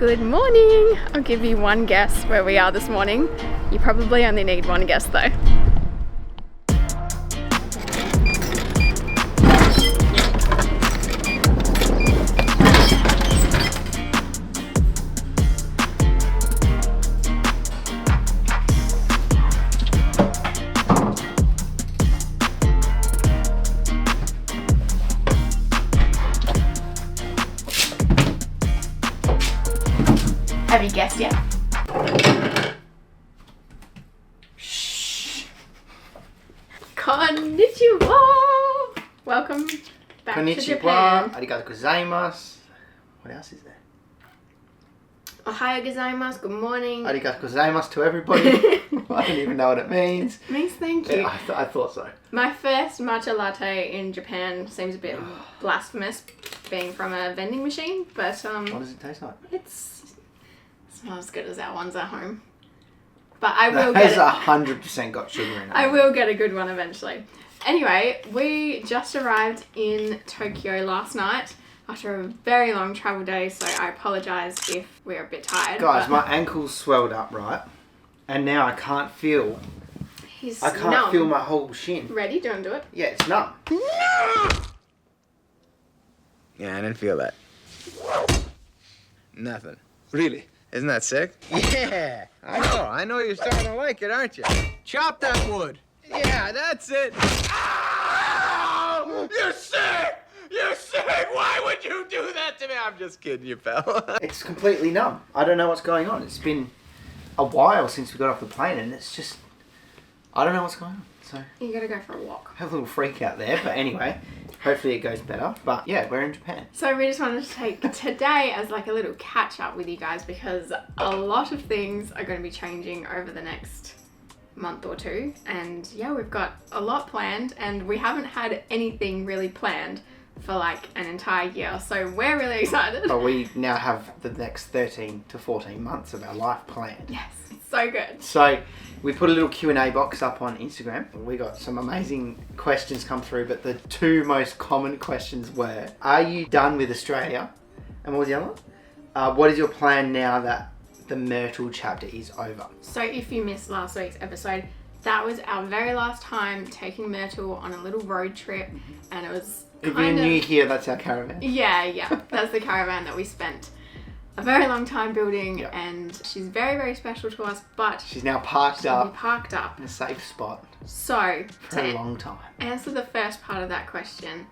Good morning! I'll give you one guess where we are this morning. You probably only need one guess though. Have you guessed yet? Shh. Konnichiwa! Welcome back to Japan. Arigato gozaimasu. What else is there? Ohayo gozaimasu, good morning. Arigato gozaimasu to everybody. I don't even know what it means. It means thank you. Yeah, I thought so. My first matcha latte in Japan seems a bit blasphemous, being from a vending machine, but What does it taste like? it's not as good as our ones at home. But I will get it. 100% got sugar in it. I will get a good one eventually. Anyway, we just arrived in Tokyo last night after a very long travel day, so I apologise if we're a bit tired. Guys, my ankle's swelled up, right? And now I can't feel... I can't feel my whole shin. Ready? Don't do it. Yeah, it's numb. Yeah, I didn't feel that. Nothing. Really? Isn't that sick? Yeah, I know you're starting to like it, aren't you? Chop that wood. Yeah, that's it. Ow! You're sick! You're sick! Why would you do that to me? I'm just kidding you, pal. It's completely numb. I don't know what's going on. It's been a while since we got off the plane and it's just... I don't know what's going on. So You gotta go for a walk. have a little freak out there. But anyway, hopefully it goes better. But yeah, we're in Japan. So we just wanted to take today as like a little catch up with you guys because a lot of things are going to be changing over the next month or two. And yeah, we've got a lot planned and we haven't had anything really planned for like an entire year. So we're really excited. But we now have the next 13 to 14 months of our life planned. Yes, so good. So we put a little Q&A box up on Instagram. We got some amazing questions come through, but the two most common questions were, are you done with Australia? And what was the other one? What is your plan now that the Myrtle chapter is over? So if you missed last week's episode, that was our very last time taking Myrtle on a little road trip, and it was If you're new here, that's our caravan. Yeah, that's the caravan that we spent a very long time building, Yep. and she's very, very special to us, but She's now parked up parked up. in a safe spot So, for a long time. answer the first part of that question,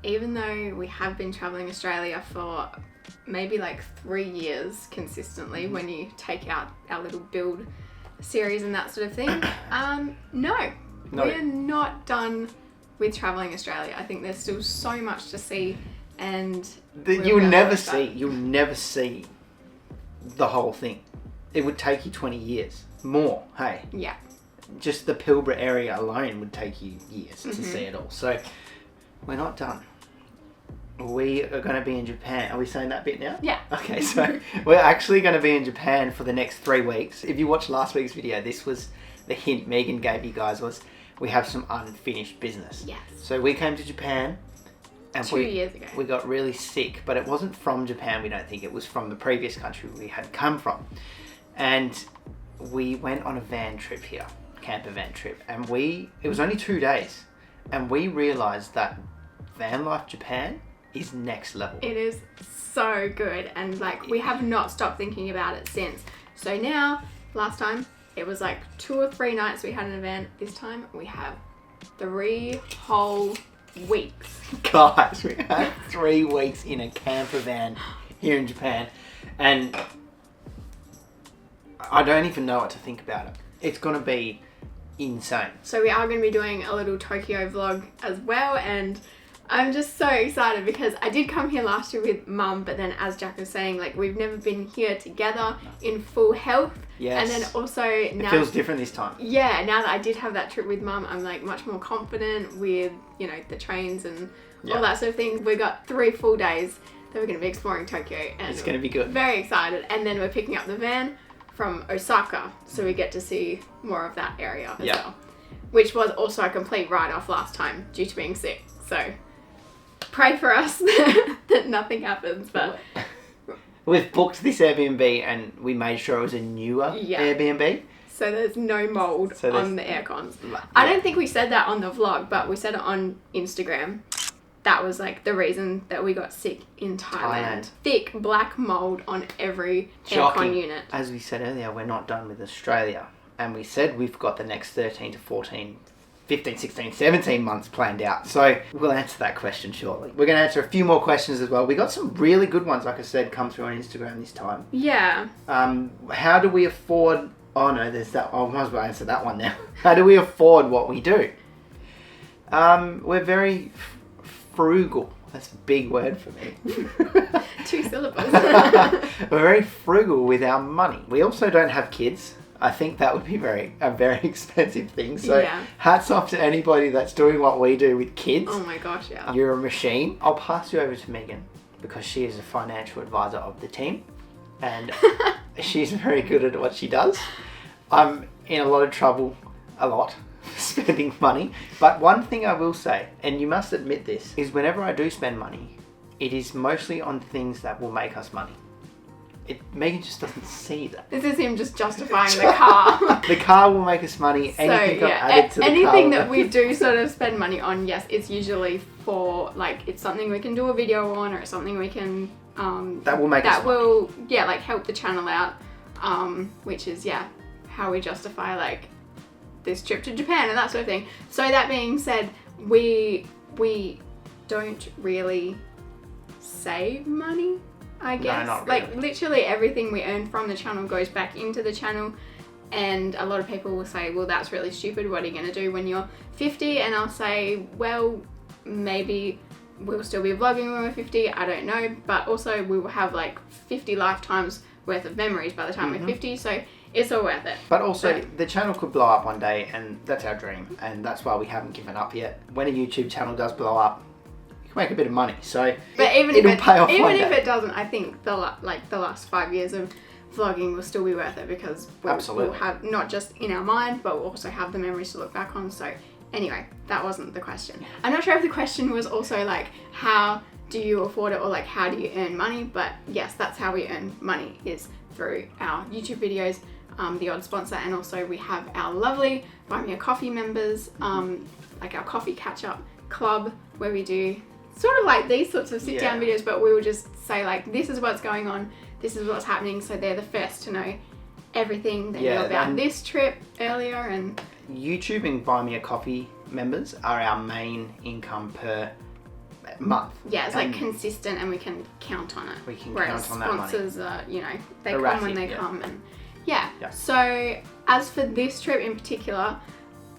even though we have been traveling Australia for maybe like 3 years consistently, when you take out our little build series and that sort of thing, no, we're not done with traveling Australia. I think there's still so much to see, and You'll never see the whole thing. It would take you 20 years more. Hey, yeah. just the Pilbara area alone would take you years to see it all. So we're not done. We are going to be in Japan. Are we saying that bit now? Yeah. Okay, so we're actually going to be in Japan for the next 3 weeks. If you watched last week's video, this was the hint Megan gave you guys, was we have some unfinished business. Yes. So we came to Japan and 2 years ago. we got really sick, but it wasn't from Japan, we don't think. It was from the previous country we had come from. And we went on a van trip here, camper van trip, and it was only 2 days, and we realized that van life Japan is next level. It is so good, and like we have not stopped thinking about it since. So now, last time it was like 2 or 3 nights we had in a van. This time we have 3 whole weeks. Guys, we had 3 weeks in a camper van here in Japan, and I don't even know what to think about it. It's gonna be insane. So we are going to be doing a little Tokyo vlog as well, and I'm just so excited because I did come here last year with Mum, but then as Jack was saying, like we've never been here together in full health. Yes. And then also now it feels different this time. Yeah, now that I did have that trip with Mum, I'm like much more confident with, you know, the trains and all that sort of thing. We got 3 full days that we're going to be exploring Tokyo, and It's going to be good. very excited. And then we're picking up the van from Osaka, so we get to see more of that area as well, which was also a complete write-off last time due to being sick. So pray for us that nothing happens, but we've booked this Airbnb and we made sure it was a newer Airbnb. So there's no mold on the air cons. Yeah. I don't think we said that on the vlog, but we said it on Instagram. That was like the reason that we got sick in Thailand. Thick black mold on every aircon unit. As we said earlier, we're not done with Australia. And we said we've got the next 13 to 14, 15, 16, 17 months planned out. So we'll answer that question shortly. We're going to answer a few more questions as well. We got some really good ones, like I said, come through on Instagram this time. Yeah. How do we afford... Oh no, there's that. I might as well answer that one now. How do we afford what we do? We're very frugal. That's a big word for me. 2 syllables. We're very frugal with our money. We also don't have kids. I think that would be a very expensive thing. So hats off to anybody that's doing what we do with kids. Oh my gosh, yeah. You're a machine. I'll pass you over to Megan because she is a financial advisor of the team. And she's very good at what she does. I'm in a lot of trouble, spending money. But one thing I will say, and you must admit this, is whenever I do spend money, it is mostly on things that will make us money. Megan just doesn't see that. This is him just justifying the car. The car will make us money. Anything added to the anything car that we do sort of spend money on, yes, it's usually for, like, it's something we can do a video on, or it's something we can... that will make us money. Like, help the channel out, which is, how we justify, like, this trip to Japan and that sort of thing. So that being said, we don't really save money, I guess. No, not really. Like, literally everything we earn from the channel goes back into the channel, and a lot of people will say, well, that's really stupid, what are you going to do when you're 50? And I'll say, well, maybe we'll still be vlogging when we're 50, I don't know, but also we will have like 50 lifetimes worth of memories by the time we're 50, so it's all worth it. But also, the channel could blow up one day, and that's our dream, and that's why we haven't given up yet. When a YouTube channel does blow up, you can make a bit of money, so but it'll pay off even if it doesn't, I think the last 5 years of vlogging will still be worth it, because we'll have, not just in our mind, but we'll also have the memories to look back on. So anyway, that wasn't the question. I'm not sure if the question was also like, how do you afford it, or like, how do you earn money? But yes, that's how we earn money, is through our YouTube videos, the odd sponsor, and also we have our lovely Buy Me a Coffee members, like our coffee catch-up club, where we do sort of like these sorts of sit-down videos, but we will just say like, this is what's going on, this is what's happening, so they're the first to know everything. They know about this trip earlier. And YouTube and Buy Me a Coffee members are our main income per month. Yeah, it's like consistent, and we can count on it. We can count on that money. Sponsors, they come when they come, and So as for this trip in particular,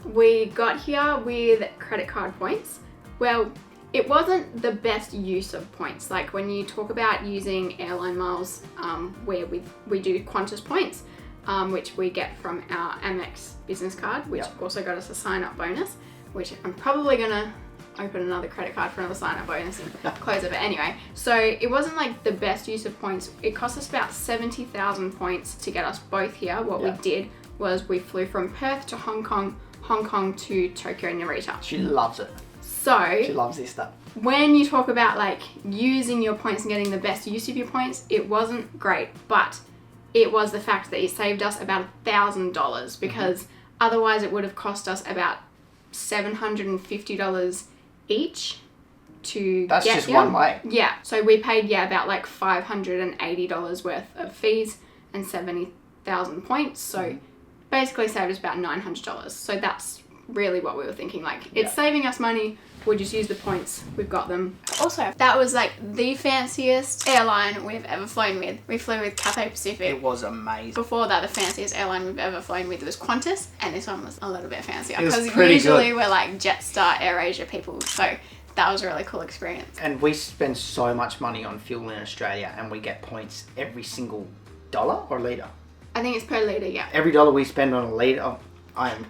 we got here with credit card points. Well, it wasn't the best use of points. Like, when you talk about using airline miles, where we do Qantas points, which we get from our Amex business card, which also got us a sign-up bonus, which I'm probably gonna open another credit card for another sign-up bonus and close it. But anyway, so it wasn't like the best use of points. It cost us about 70,000 points to get us both here. What we did was we flew from Perth to Hong Kong, Hong Kong to Tokyo and Narita. She loves it. So she loves this stuff. When you talk about like using your points and getting the best use of your points, it wasn't great, but it was the fact that it saved us about $1,000, because otherwise it would have cost us about $750 each to That's just one way. Yeah. So we paid about like $580 worth of fees and 70,000 points. So basically saved us about $900. So that's really what we were thinking. Like, it's saving us money. We'll just use the points. We've got them. Also, that was like the fanciest airline we've ever flown with. We flew with Cathay Pacific. It was amazing. Before that, the fanciest airline we've ever flown with was Qantas, and this one was a little bit fancier, It was because pretty usually good. we're like Jetstar, AirAsia people. So that was a really cool experience. And we spend so much money on fuel in Australia, and we get points every single dollar or litre. I think it's per litre, yeah. Every dollar we spend on a litre, I am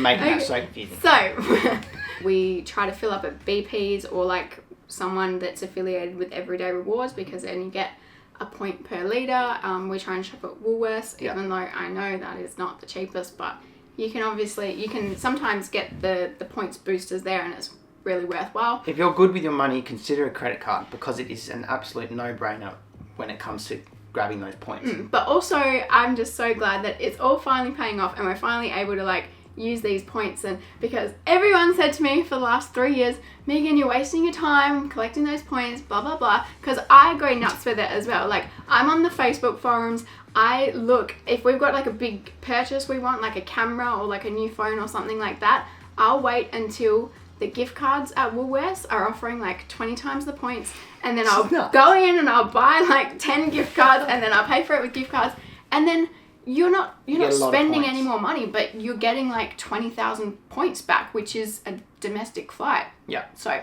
making that so confusing. So we try to fill up at BP's or like someone that's affiliated with Everyday Rewards, because then you get a point per litre. We try and shop at Woolworths, even though I know that is not the cheapest, but you can sometimes get the points boosters there, and it's really worthwhile. If you're good with your money, consider a credit card, because it is an absolute no-brainer when it comes to grabbing those points. But also, I'm just so glad that it's all finally paying off and we're finally able to like use these points. And because everyone said to me for the last 3 years, Megan, you're wasting your time collecting those points, blah blah blah, because I go nuts with it as well. Like, I'm on the Facebook forums, I look, if we've got like a big purchase we want, like a camera or like a new phone or something like that, I'll wait until the gift cards at Woolworths are offering like 20 times the points, and then I'll go in and I'll buy like 10 gift cards, and then I'll pay for it with gift cards, and then you're not spending any more money, but you're getting like 20,000 points back, which is a domestic flight. Yeah. So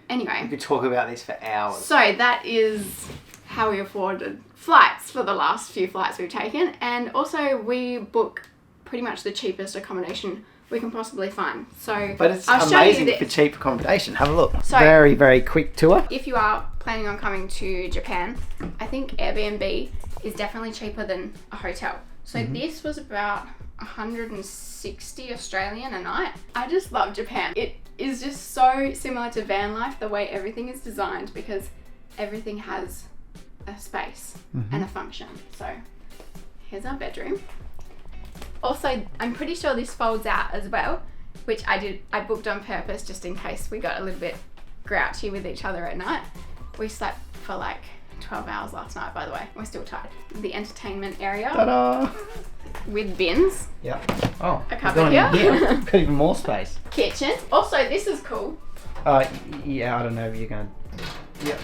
anyway, we could talk about this for hours. So that is how we afforded flights for the last few flights we've taken, and also we book pretty much the cheapest accommodation we can possibly find. So but it's amazing for cheap accommodation. Have a look. So, very, very quick tour. If you are planning on coming to Japan, I think Airbnb is definitely cheaper than a hotel. So this was about 160 Australian a night. I just love Japan. It is just so similar to van life, the way everything is designed, because everything has a space and a function. So here's our bedroom. Also, I'm pretty sure this folds out as well, which I booked on purpose just in case we got a little bit grouchy with each other at night. We slept for like 12 hours last night, by the way. We're still tired. The entertainment area. Ta-da! With bins. Yep. Oh, a cupboard here. Got even more space. Kitchen. Also, this is cool. Yeah, I don't know if you're gonna. Yep.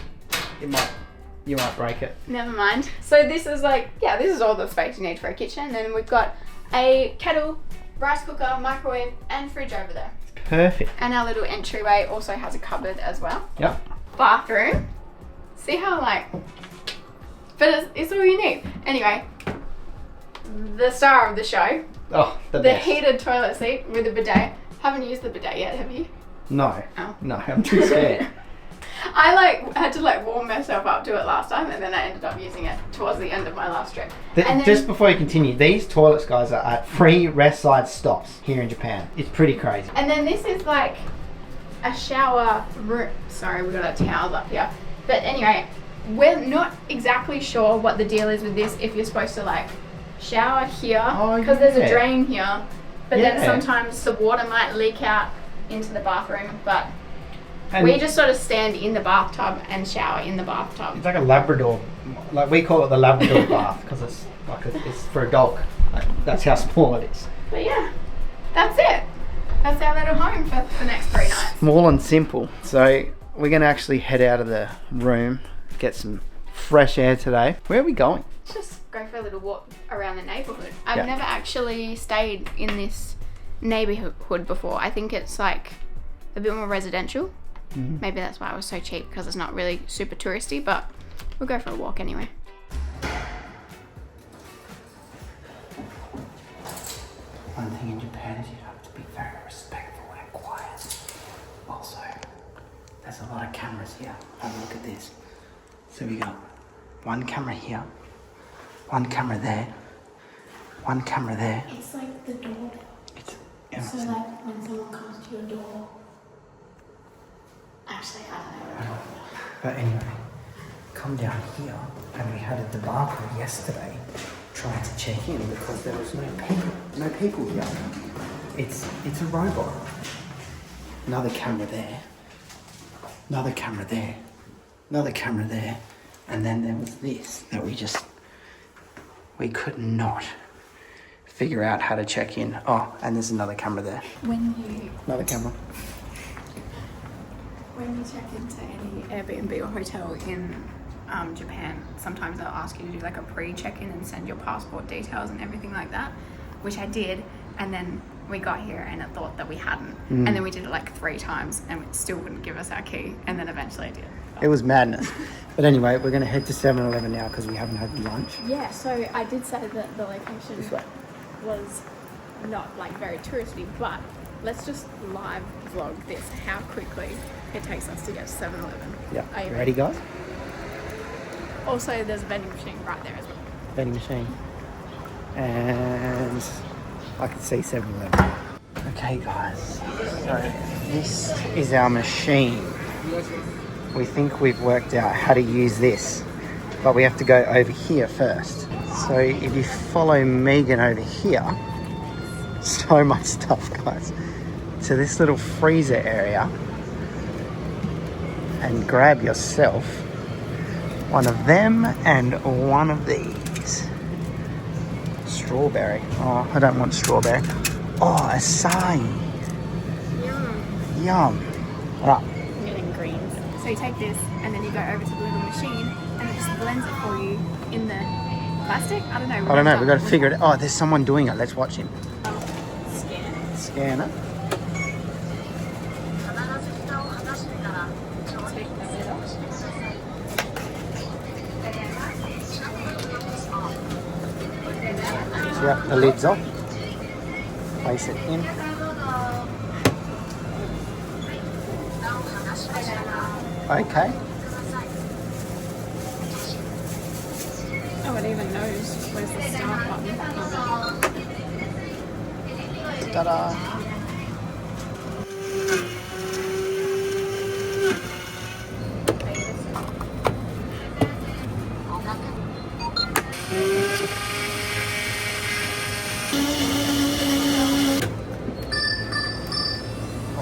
You might break it. Never mind. So this is like, yeah, this is all the space you need for a kitchen. And then we've got a kettle, rice cooker, microwave, and fridge over there. Perfect. And our little entryway also has a cupboard as well. Yep. Bathroom. See how like, but it's all you need. Anyway, the star of the show. Oh, the heated toilet seat with a bidet. Haven't used the bidet yet, have you? No. Oh. No, I'm too scared. I had to warm myself up to it last time, and then I ended up using it towards the end of my last trip. Just before you continue, these toilets, guys, are at free rest side stops here in Japan. It's pretty crazy. And then this is like a shower room. Sorry, we got our towels up here. But anyway, we're not exactly sure what the deal is with this, if you're supposed to shower here, because there's a drain here, but then sometimes the water might leak out into the bathroom, but we just sort of stand in the bathtub and shower in the bathtub. It's like a Labrador, we call it the Labrador bath, because it's it's for a dog. That's how small it is. But yeah, that's it. That's our little home for the next 3 nights. Small and simple. So we're going to actually head out of the room, get some fresh air today. Where are we going? Let's just go for a little walk around the neighbourhood. I've never actually stayed in this neighbourhood before. I think it's like a bit more residential. Maybe that's why it was so cheap, because it's not really super touristy, but we'll go for a walk anyway. One thing in Japan is you have to be very respectful and quiet. Also, there's a lot of cameras here. Have a look at this. So we got one camera here, one camera there, one camera there. It's like the door. So like when someone comes to your door. Actually, I don't know. But anyway, come down here, and we had a debacle yesterday trying to check in because there was no people here. It's a robot. Another camera there. Another camera there. Another camera there. And then there was this that we could not figure out how to check in. Oh, and there's another camera there. Another camera. When you check into any Airbnb or hotel in Japan, sometimes they'll ask you to do like a pre-check-in and send your passport details and everything like that, which I did, and then we got here and it thought that we hadn't, and then we did it like 3 times and it still wouldn't give us our key, and then eventually it did. It was madness. But anyway, we're going to head to 7-Eleven now because we haven't had lunch. Yeah, so I did say that the location was not like very touristy, but let's just live vlog this, how quickly it takes us to get to 7-Eleven. Yeah. Are you ready, guys? Also, there's a vending machine right there as well. Vending machine. And I can see 7-Eleven. Okay, guys. So this is our machine. We think we've worked out how to use this. but we have to go over here first. So if you follow Megan over here, so much stuff, guys, to this little freezer area, and grab yourself one of them and one of these. Strawberry. Oh, I don't want strawberry. Oh, acai. Yum. Yum. Right. I'm getting greens. So you take this and then you go over to the little machine and it just blends it for you in the plastic. I don't know. We've got to figure it out. Oh, there's someone doing it. Let's watch him. Oh, scan it. Scan it. Take the lid off. Yep, the lid's off. Place it in. Okay. Oh, it even knows where's the start button. Ta-da.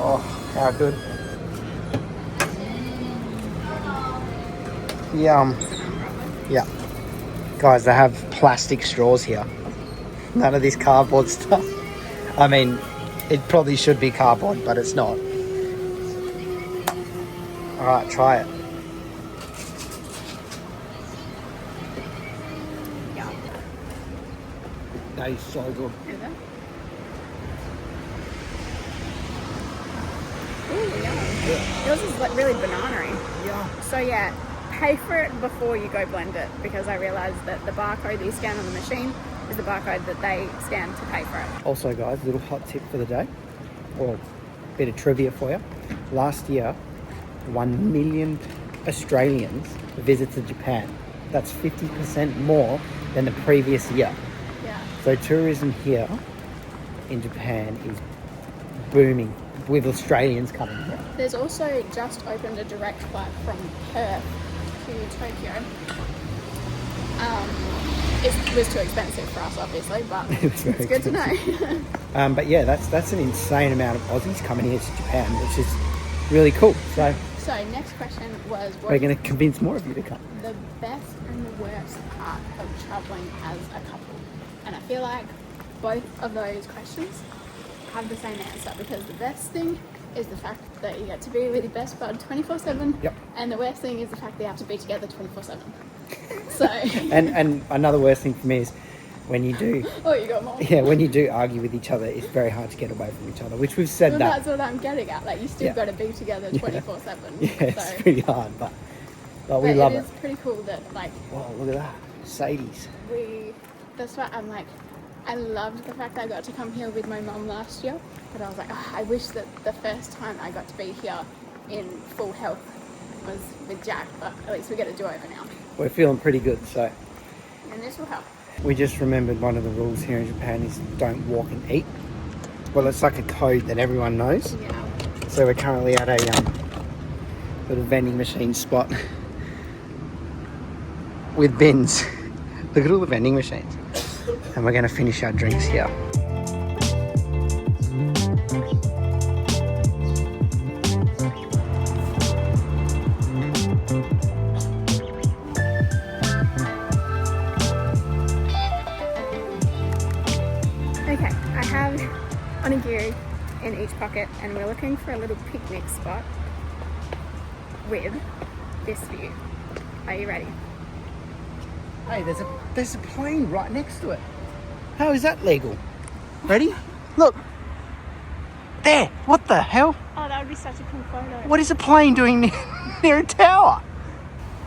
Oh, how good. Yum. Yeah. Guys, they have plastic straws here. None of this cardboard stuff. I mean, it probably should be cardboard, but it's not. Alright, try it. Yeah. That is so good. Is it? Ooh, yeah. Yours is like really banana-y. Yeah. So yeah, pay for it before you go blend it, because I realised that the barcode that you scan on the machine is the barcode that they scan to pay for it. Also, guys, little hot tip for the day, or a bit of trivia for you. Last year, 1 million Australians visited Japan. That's 50% more than the previous year. Yeah. So tourism here in Japan is booming with Australians coming here. There's also just opened a direct flight from Perth to Tokyo. It was too expensive for us, obviously, but It was very it's good to know. But yeah, that's an insane amount of Aussies coming here to Japan, which is really cool. So So next question was, what we're is going to convince more of you to come. the best and the worst part of travelling as a couple? And I feel like both of those questions have the same answer, because the best thing is the fact that you get to be with your best bud 24/7. Yep. And the worst thing is the fact that you have to be together 24/7. So. And another worst thing for me is when you do, Oh, you got more. yeah, when you do argue with each other, it's very hard to get away from each other, which we've said Well, that. that's what I'm getting at. Like, you still Yeah. got to be together 24/7. Yeah, it's So. pretty hard, but we But love it it. is pretty cool that, like, Wow, look at that. Mercedes. that's why I'm like, I loved the fact that I got to come here with my mum last year, but I was like, I wish that the first time I got to be here in full health was with Jack, but at least we get to do over now, We're feeling pretty good, so and this will help. we just remembered one of the rules here in Japan is don't walk and eat. Well, it's like a code that everyone knows. Yeah. So we're currently at a little vending machine spot with bins. Look at all the vending machines. And we're going to finish our drinks here. Okay, I have onigiri in each pocket, and we're looking for a little picnic spot with this view. Are you ready? Hey, there's a plane right next to it. How is that legal? Ready? Look. There. What the hell? Oh, that would be such a cool photo. What is a plane doing near a tower?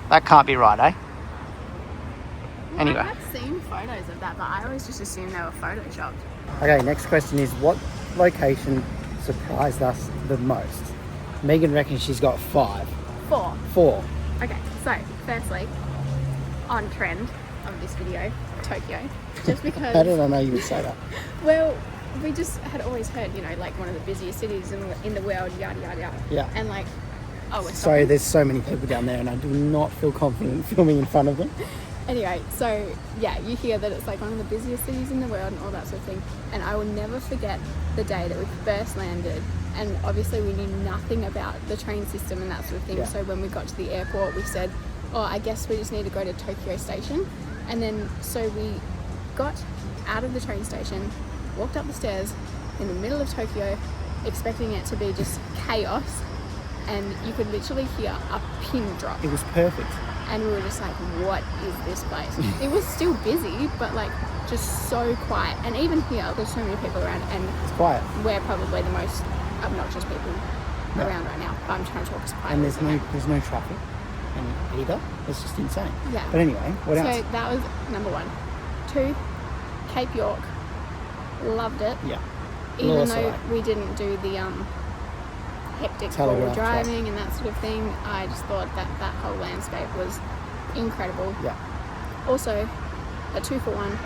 That can't be right, eh? Anyway. I've seen photos of that, but I always just assumed they were photoshopped. Okay, next question is, what location surprised us the most? Megan reckons she's got 5. 4. 4. Okay, so firstly, on trend of this video, Tokyo, just because. How did I know you would say that? Well, we just had always heard, like one of the busiest cities in the world, yada yada yada. Yeah. And like, Oh, we're Sorry, stopping. there's so many people down there and I do not feel confident filming in front of them. Anyway, so yeah, you hear that it's like one of the busiest cities in the world and all that sort of thing. And I will never forget the day that we first landed. And obviously we knew nothing about the train system and that sort of thing. Yeah. So when we got to the airport, we said, oh, I guess we just need to go to Tokyo Station. And then so we got out of the train station, walked up the stairs in the middle of Tokyo, expecting it to be just chaos. And you could literally hear a pin drop. It was perfect. And we were just like, what is this place? It was still busy, but like just so quiet. And even here, there's so many people around, and It's quiet. we're probably the most obnoxious people Yeah. around right now. But I'm trying to talk as quiet And as there's no traffic either. It's just insane. Yeah. But anyway, what So else? that was number 1. 2, Cape York. Loved it. Yeah. Even Also though like- we didn't do the hectic Telegraph track. driving and that sort of thing, I just thought that that whole landscape was incredible. Yeah. Also, a 2 for 1,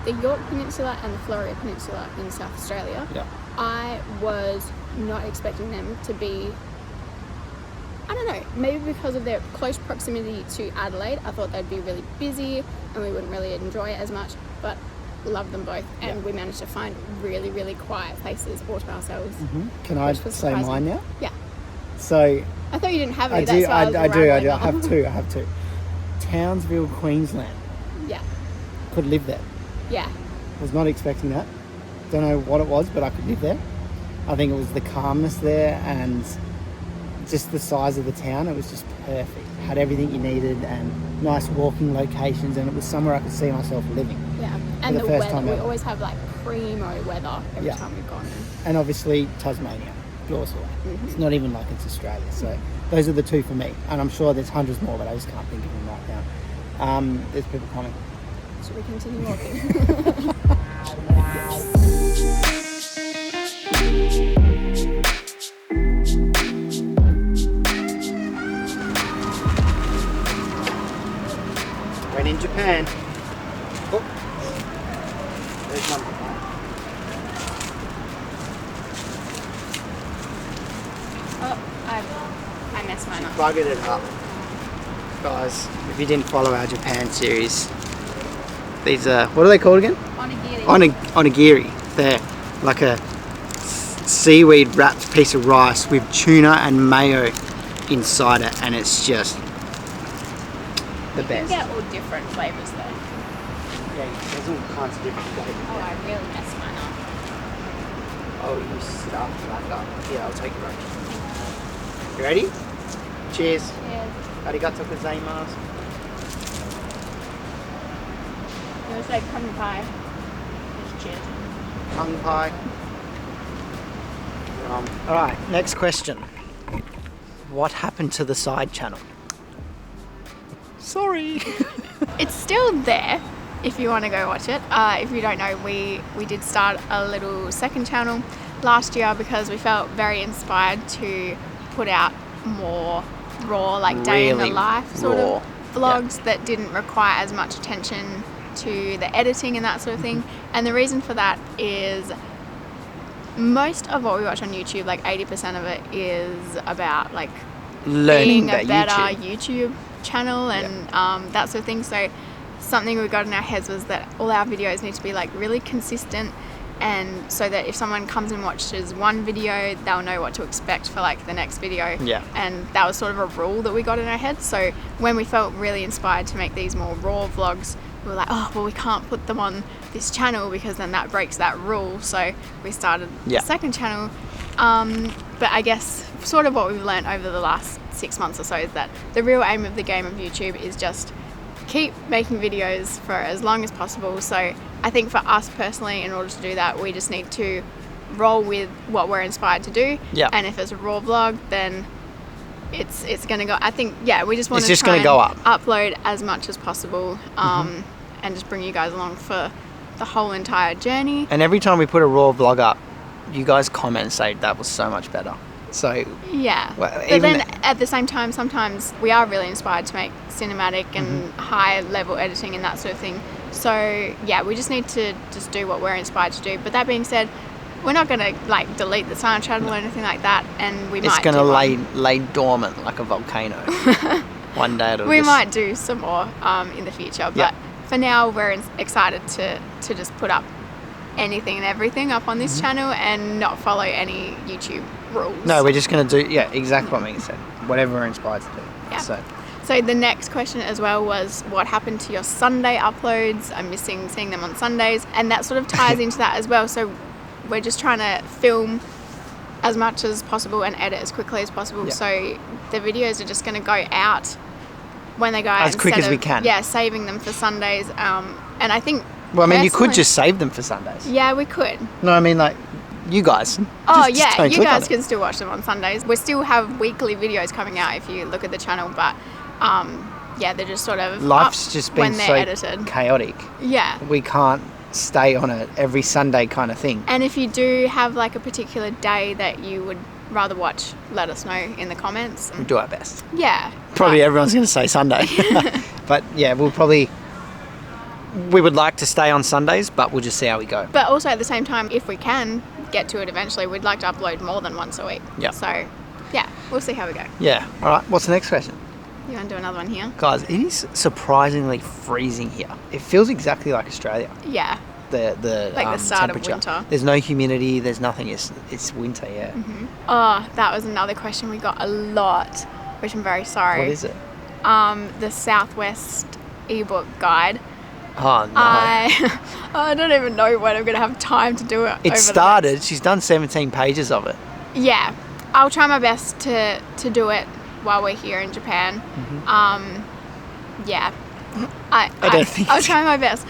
the York Peninsula and the Florea Peninsula in South Australia. Yeah. I was not expecting them to be, I don't know, maybe because of their close proximity to Adelaide, I thought they'd be really busy and we wouldn't really enjoy it as much, but loved them both, and Yeah. we managed to find really, really quiet places all to ourselves. Can I Which was say surprising. mine now? Yeah. So I thought you didn't have any, I that's do. why I was I do. rambling I have on. two. I have two. Townsville, Queensland. Yeah. Could live there. Yeah. Was not expecting that. Don't know what it was, but I could live there. I think it was the calmness there and just the size of the town. It was just perfect. Had everything you needed and nice walking locations, and it was somewhere I could see myself living. Yeah. And the the first weather, time we ever. always have like primo weather every Yeah. time we've gone there. And obviously Tasmania, blows away. It's not even like it's Australia. So those are the 2 for me. And I'm sure there's hundreds more, but I just can't think of them right now. There's people coming. Should we continue walking? When in Japan. Oh. There's number 1. Oh, I messed mine up. Buggered it up. Guys, if you didn't follow our Japan series, these are, what are they called again? Onigiri. Onigiri. They're like a seaweed wrapped piece of rice with tuna and mayo inside it, and it's just the You best. get all different flavours though. Yeah, there's all kinds of different flavors. Oh, I really messed mine up. Oh, you stuffed that up. Yeah, I'll take your own. You ready? Cheers. Yeah. Arigato gozaimasu. It was like kung pie. Just cheers. Kung pie. Alright, next question. What happened to the side channel? Sorry. It's still there if you want to go watch it. If you don't know, we did start a little second channel last year because we felt very inspired to put out more raw, like day in the Really life sort raw. of vlogs that didn't require as much attention to the editing and that sort of thing. And the reason for that is most of what we watch on YouTube, like 80% of it is about like Learning being a about better YouTube. YouTube channel and that sort of thing. So something we got in our heads was that all our videos need to be like really consistent, and so that if someone comes and watches one video, they'll know what to expect for like the next video. Yeah. And that was sort of a rule that we got in our heads. So when we felt really inspired to make these more raw vlogs, we were like, oh well, we can't put them on this channel because then that breaks that rule. So we started the second channel. But I guess sort of what we've learned over the last 6 months or so is that the real aim of the game of YouTube is just keep making videos for as long as possible. So I think for us personally, in order to do that, we just need to roll with what we're inspired to do. Yeah. And if it's a raw vlog, then it's gonna go. I think we just want It's to just try gonna go and up. upload as much as possible, and just bring you guys along for the whole entire journey. And every time we put a raw vlog up, you guys comment and say that was so much better. So Yeah, well, but even then at the same time, sometimes we are really inspired to make cinematic and high level editing and that sort of thing. So yeah, we just need to just do what we're inspired to do. But that being said, we're not gonna like delete the silent channel or anything like that, and we It's might going to do lay dormant like a volcano. One day it'll we just... might do some more in the future, but for now we're excited to just put up anything and everything up on this channel and not follow any YouTube rules. No, we're just going to do, exactly what Megan said. Whatever we're inspired to do. Yeah. So the next question as well was, what happened to your Sunday uploads? I'm missing seeing them on Sundays, and that sort of ties into that as well. So we're just trying to film as much as possible and edit as quickly as possible. Yeah. So the videos are just going to go out when they go out as quick as we can. Yeah, saving them for Sundays. And I think. Well, I mean, you could personally- just save them for Sundays. Yeah, we could. No, I mean, like, you guys. Oh just yeah, don't you click on guys it. can still watch them on Sundays. We still have weekly videos coming out if you look at the channel, but yeah, they're just sort of Life's up just when been they're so edited. chaotic. Yeah. We can't stay on it every Sunday kind of thing. And if you do have like a particular day that you would rather watch, let us know in the comments. We'll do our best. Yeah. Probably but- everyone's going to say Sunday. But yeah, we would like to stay on Sundays, but we'll just see how we go. But also at the same time, if we can get to it eventually, we'd like to upload more than once a week. Yeah. So yeah, we'll see how we go. Yeah. All right. What's the next question? You want to do another one here? Guys, it is surprisingly freezing here. It feels exactly like Australia. Yeah. The Like the start of temperature. winter. There's no humidity. There's nothing. It's winter. Yeah. Oh, that was another question we got a lot, which I'm very sorry. What is it? The Southwest ebook guide. Oh no. I don't even know when I'm going to have time to do it. It started. She's done 17 pages of it. Yeah, I'll try my best to do it while we're here in Japan. Yeah, don't think I'll it's- try my best.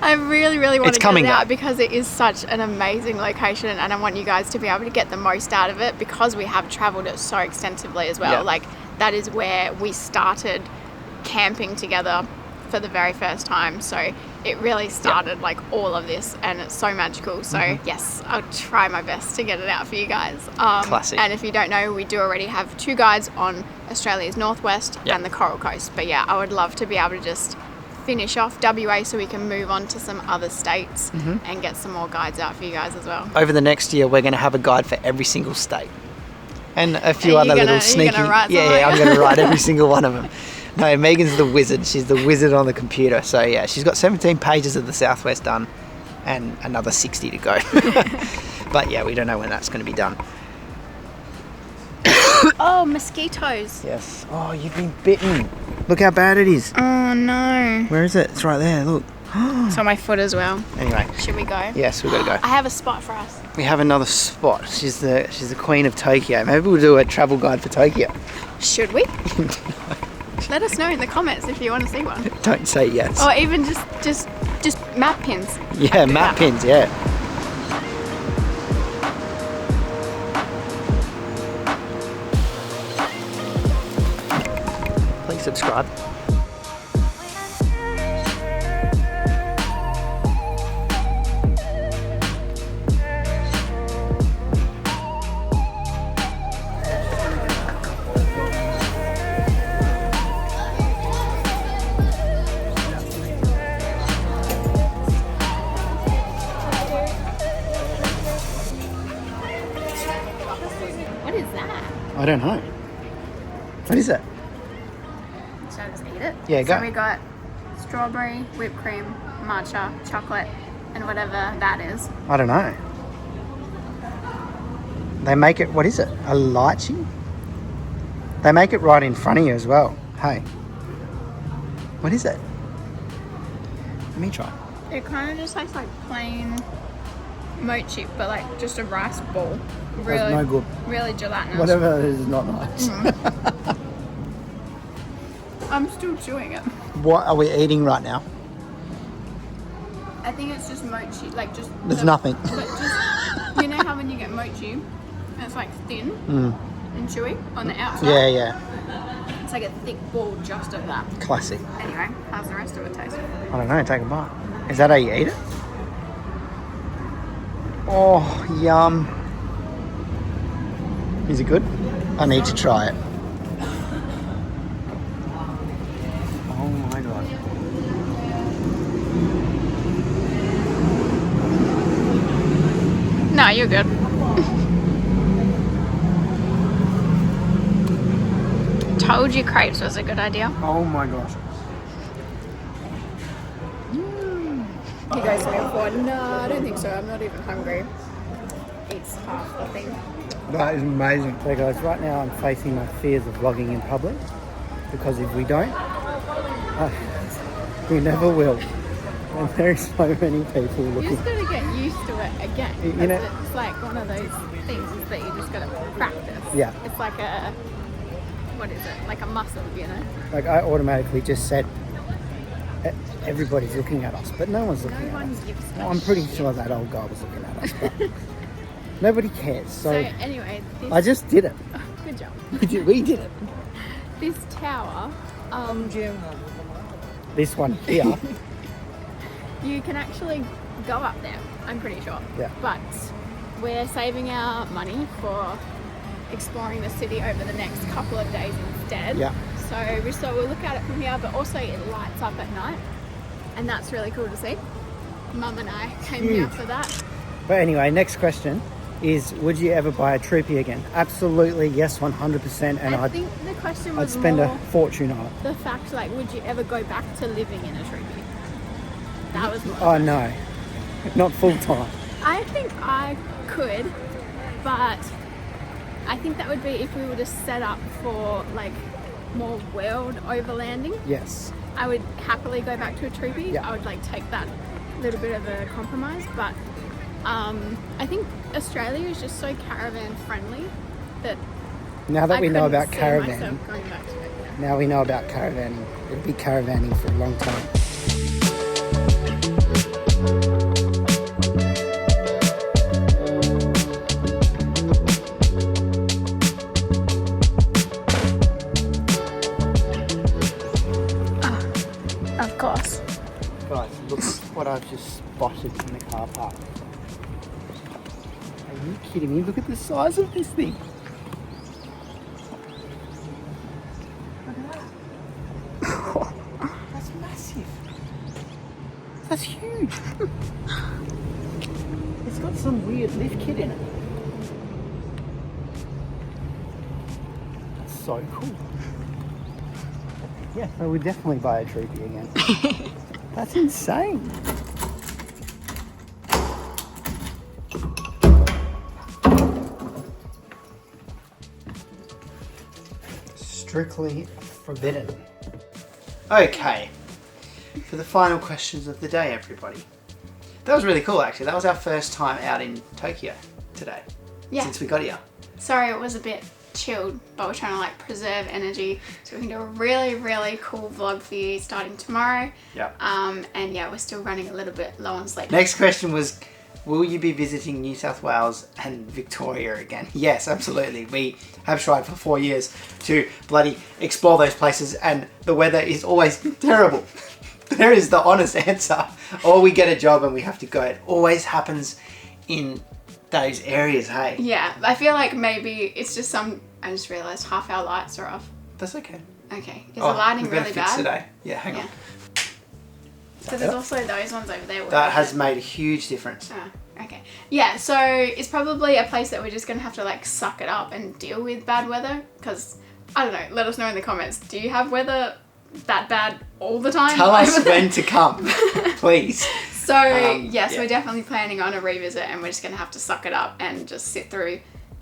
I really want It's to get coming it out though. because it is such an amazing location, and I want you guys to be able to get the most out of it because we have travelled it so extensively as well. Yeah. Like that is where we started camping together for the very first time, so it really started like all of this, and it's so magical. So yes, I'll try my best to get it out for you guys. Classic. And if you don't know, we do already have 2 guides on Australia's northwest Yeah. and the Coral Coast. But yeah, I would love to be able to just finish off WA so we can move on to some other states and get some more guides out for you guys as well. Over the next year, we're going to have a guide for every single state, and a few Are you other little gonna- are you sneaky. gonna write some, Yeah, are I'm you? going to write every single one of them. No, Megan's the wizard. She's the wizard on the computer. So yeah, she's got 17 pages of the Southwest done, and another 60 to go. But yeah, we don't know when that's going to be done. Oh, mosquitoes. Yes. Oh, you've been bitten. Look how bad it is. Oh no. Where is it? It's right there. Look. It's on my foot as well. Anyway, Should we go? yes, we've got to go. I have a spot for us. We have another spot. She's the queen of Tokyo. Maybe we'll do a travel guide for Tokyo. Should we? Let us know in the comments if you want to see one. Don't say yes. Or even just map pins. Yeah, map pins, yeah. Please subscribe. What is that? I don't know. What is it? Should I just eat it? Yeah, go. So we got strawberry, whipped cream, matcha, chocolate, and whatever that is. I don't know. They make it, what is it? A lychee? They make it right in front of you as well. Hey. What is it? Let me try. It kind of just tastes like plain mochi, but like just a rice ball. Really, no good. really gelatinous. Whatever it is not nice. I'm still chewing it. What are we eating right now? I think it's just mochi, like just. There's nothing. But just, you know how when you get mochi, and it's like thin and chewy on the outside. Yeah, yeah. It's like a thick ball just of that. Classic. Anyway, how's the rest of it taste? I don't know, take a bite. Is that how you eat it? Oh, yum. Is it good? I need to try it. Oh my god. you're good. Told you crepes was a good idea. Oh my gosh. You guys meal forward? No, I don't think so. I'm not even hungry. Eats half the thing. That is amazing. So guys, right now I'm facing my fears of vlogging in public because if we don't, we never will. And there's so many people You looking. just gotta get used to it again. You know- It's like one of those things is that you just gotta practice. Yeah. It's like what is it? Like a muscle, you know? Like I automatically just said, everybody's looking at us, but no one's looking No at one us. gives a Well, I'm pretty sure that old guy was looking at us, but nobody cares. So So anyway, this, I just did it. good job. We did it. This tower, This one here. you can actually go up there, I'm pretty sure. Yeah. But we're saving our money for exploring the city over the next couple of days instead. Yeah. So we'll look at it from here, but also it lights up at night. And that's really cool to see. Mum and I came here for that. But anyway, next question is, would you ever buy a Troopy again? Absolutely, yes, 100%. And I I'd think the question I'd was spend more a fortune on it. the fact, like, would you ever go back to living in a Troopy? That was more. Oh no, not full time. I think I could, but I think that would be if we were to set up for like more world overlanding. Yes. I would happily go back to a Troopy. Yeah. I would like take that little bit of a compromise, but I think Australia is just so caravan friendly that Now that I we know couldn't about see caravan, myself going back to it. now we know about caravanning. It'll be caravanning for a long time. Of course. Guys, look what I've just spotted in the car park. Are you kidding me? Look at the size of this thing. That's massive. That's huge. It's got some weird lift kit in it. That's so cool. Yeah, I would definitely buy a Troopy again. That's insane. Strictly forbidden. Okay, for the final questions of the day, everybody. That was really cool, actually. That was our first time out in Tokyo today. Yeah. Since we got here. Sorry, it was a bit chilled, but we're trying to like preserve energy so we can do a really, really cool vlog for you starting tomorrow. Yep. And yeah, we're still running a little bit low on sleep. Next question was, will you be visiting New South Wales and Victoria again? Yes, absolutely. We have tried for 4 years to bloody explore those places, and the weather is always terrible. There is the honest answer. Or we get a job and we have to go. It always happens in those areas, hey? Yeah, I feel like maybe it's just I just realised half our lights are off. That's okay. Okay, is the lighting we're gonna really fix bad? today. Yeah, hang Yeah. on. So there's also those ones over there. That has made a huge difference. Oh, okay. Yeah, so it's probably a place that we're just going to have to like suck it up and deal with bad weather, because, I don't know, let us know in the comments. Do you have weather that bad all the time? Tell us when to come, please. So, yes, yeah. we're definitely planning on a revisit, and we're just going to have to suck it up and just sit through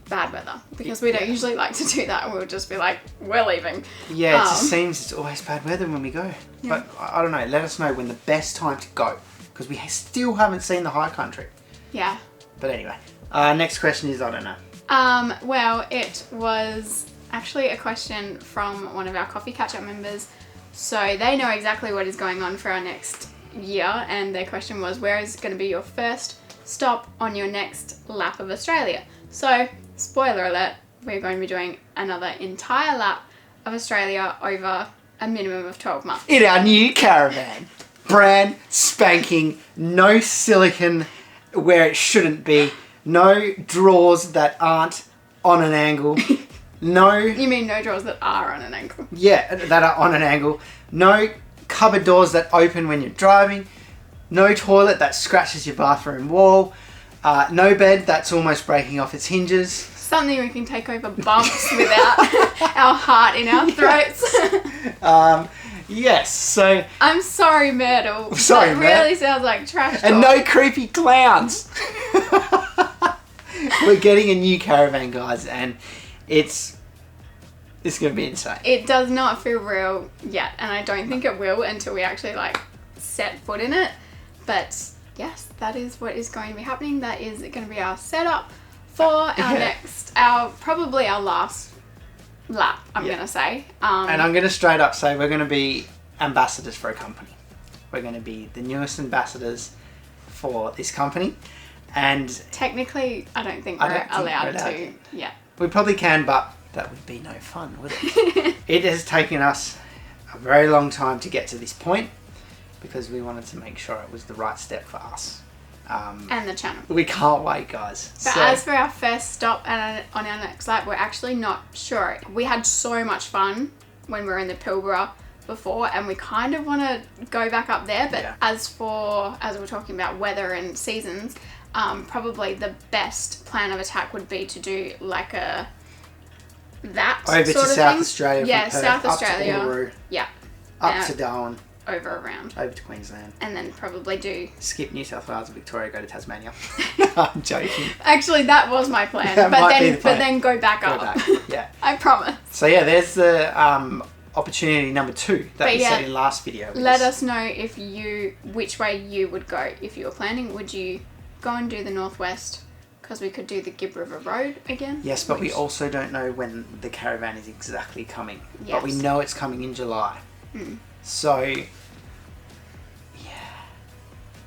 bad weather, because we don't usually like to do that. We'll just be like, we're leaving. Yeah, it just seems it's always bad weather when we go. But I don't know, let us know when the best time to go, because we still haven't seen the high country. Yeah. But anyway, next question is, I don't know. Well, it was actually a question from one of our Coffee Catch-Up members. So they know exactly what is going on for our next year, and their question was, where is going to be your first stop on your next lap of Australia? So, spoiler alert, we're going to be doing another entire lap of Australia over a minimum of 12 months. In our new caravan. Brand spanking, no silicone where it shouldn't be, no drawers that aren't on an angle, no... You mean no drawers that are on an angle? Yeah, that are on an angle, no cupboard doors that open when you're driving, no toilet that scratches your bathroom wall, No bed, that's almost breaking off its hinges. Something we can take over bumps without our heart in our throats. Yes, so... I'm sorry, Myrtle. Sorry, that Mert. really sounds like trash talk. And no creepy clowns! We're getting a new caravan, guys, and it's going to be insane. It does not feel real yet, and I don't think it will until we actually, like, set foot in it. But, yes, that is what is going to be happening. That is going to be our setup for our probably our last lap, I'm going to say. And I'm going to straight up say we're going to be ambassadors for a company. We're going to be the newest ambassadors for this company. And technically, I don't think we're allowed to. Yeah. We probably can, but that would be no fun, would it? It has taken us a very long time to get to this point because we wanted to make sure it was the right step for us. And the channel. We can't wait, guys. But as for our first stop on our next lap, we're actually not sure. We had so much fun when we were in the Pilbara before, and we kind of want to go back up there. But as we're talking about weather and seasons, probably the best plan of attack would be to do like that over sort to of South thing. Australia. Yeah, from Perth, South Australia. Up to Uluru, yeah. up to Darwin. Over around. Over to Queensland. And then probably do... skip New South Wales and Victoria, go to Tasmania. I'm joking. Actually, that was my plan. But then go back up. Yeah. I promise. So yeah, there's the opportunity number 2 that we said in last video. Let us know which way you would go. If you were planning, would you go and do the northwest? Because we could do the Gibb River Road again. Yes, but we also don't know when the caravan is exactly coming. Yes. But we know it's coming in July. Mm. So, yeah,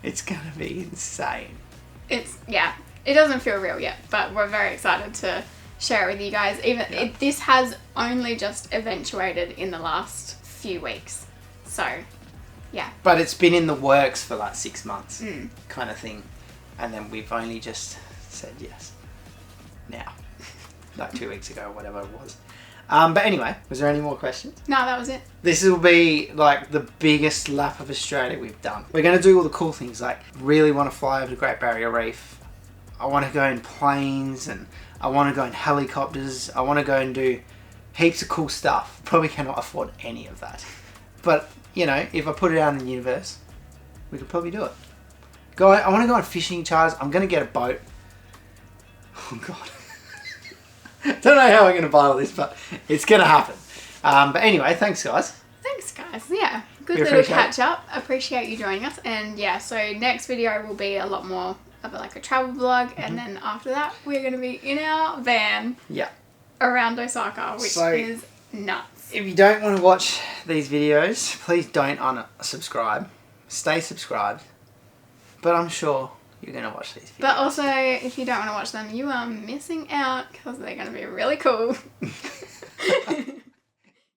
it's going to be insane. It doesn't feel real yet, but we're very excited to share it with you guys. This has only just eventuated in the last few weeks. So, yeah. But it's been in the works for like 6 months kind of thing. And then we've only just said yes now. Like 2 weeks ago or whatever it was. But anyway, was there any more questions? No, that was it. This will be like the biggest lap of Australia we've done. We're going to do all the cool things, like really want to fly over the Great Barrier Reef. I want to go in planes, and I want to go in helicopters. I want to go and do heaps of cool stuff. Probably cannot afford any of that. But, you know, if I put it out in the universe, we could probably do it. I want to go on fishing charters. I'm going to get a boat. Oh, God. Don't know how I'm going to buy all this, but it's going to happen. But anyway, thanks, guys. Thanks, guys. Yeah, good little catch up. Appreciate you joining us. And yeah, so next video will be a lot more of like a travel vlog. And then after that, we're going to be in our van around Osaka, which is nuts. If you don't want to watch these videos, please don't unsubscribe. Stay subscribed. But I'm sure you're going to watch these videos. But also, if you don't want to watch them, you are missing out because they're going to be really cool.